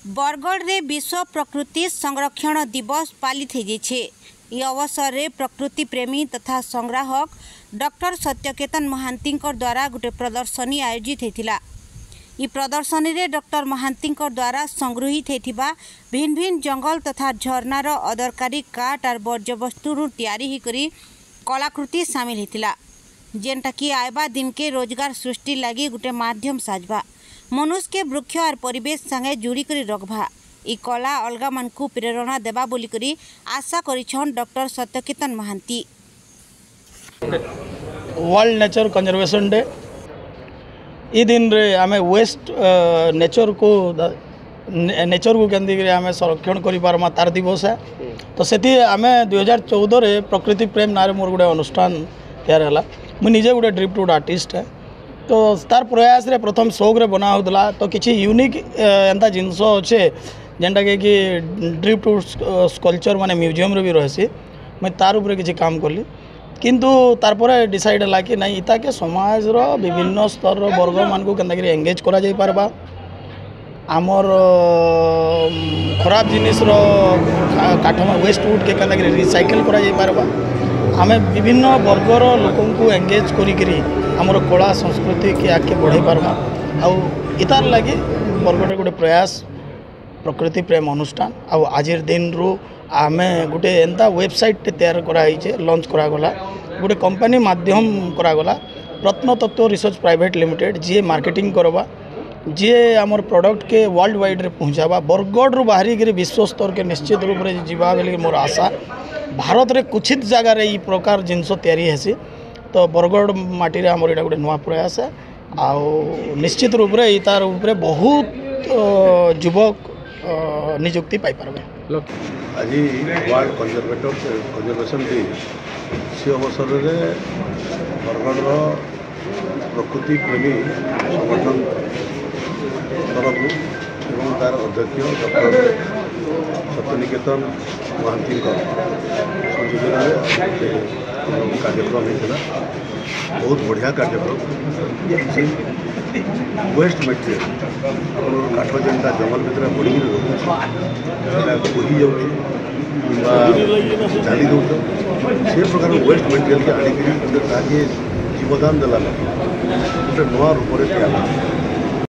बरगढ़ रे विश्व प्रकृति संरक्षण दिवस पालित होइछे। यह अवसर रे प्रकृति प्रेमी तथा संग्राहक डॉक्टर सत्यकेतन महांती द्वारा गोटे प्रदर्शनी आयोजित होता। इ प्रदर्शनी रे डॉक्टर महांती द्वारा संगृहित होता भिन्न भिन्न जंगल तथा झरनार अदरकारी काट और वर्ज्यवस्तु तैयारी करी कलाकृति सामिल होता, जेनटा कि आयबा दिन के रोजगार सृष्टि लगी गोटे माध्यम साजबा, मनुष्य के वृक्ष और परिवेश संगे जोड़ी करी रखबा। इ कला अलगा मन को प्रेरणा देबा बोली करी आशा करिछन doctor Satyaketan Mahanty. World nature conservation day ई दिन रे आमे वेस्ट नेचर को केंद्र आमे संरक्षण करि पारमा तार दिवस है। तो सेठी आमे 2014 रे प्रकृति प्रेम नारे मोर गुडे अनुष्ठान तैयार हला। मु निजे गुडे ड्रिफ्ट आर्टिस्ट है। तो तार प्रयास रे प्रथम शौक रे बना होतला। तो किछि यूनिक एंता जिनस अच्छे जेनटा कि ड्रिफ्ट स्कल्पचर माने म्यूजियम रे भी रहसी। मैं तार ऊपर किछि काम करली, किंतु तार पर डिसाइड है कि नहीं इता के समाज रो विभिन्न स्तर वर्ग मान को केनता एंगेज करा जाई पारबा। आमर खराब जिनिस रो काठ वेस्ट वुड के केनता रिसाइकल करा जाई पारबा। आमे विभिन्न वर्गर लोकों को एंगेज करी आमर कला संस्कृति के आगे बढ़े पारबा। आउ इतार लगी बरगढ़ गोटे प्रयास प्रकृति प्रेम अनुष्ठान आउ आज दिन रू आमे गोटे एंता वेबसाइट तैयार कराई लॉन्च करागला। गोटे कंपनी माध्यम करागला रत्न तत्व रिसर्च प्राइवेट लिमिटेड जी मार्केटिंग करवा, जी आमर प्रोडक्ट के वर्ल्ड वाइड रे पहुँचावा। बरगढ़ रू बाहरी गिरी विश्व स्तर के निश्चित रूप से जीवा बोली मोर आशा। भारत रे कुछित जगह रे प्रकार जिनस तैयारी हेसी। तो बरगढ़ माटी रे आमर एटा गोटे नुआ प्रयास है। आउ निश्चित रूप से तार ऊपर बहुत युवक नियुक्ति पाई पारबे। आज वर्ल्ड कंजर्वेशन डे से अवसर में बरगढ़ प्रकृति प्रेमी संगठन तरफ एवं तार अध्यक्ष डॉक्टर सत्यनिकेतन महांती कार्यक्रम होता। बहुत बढ़िया कार्यक्रम। वेस्ट मटेरियल आप काठ जेनटा जंगल भर पड़ी बोही जाली दौर से प्रकार वेस्ट मटेरियल के आनिक जीवदान देला गोटे नुआ रूप से तैयार।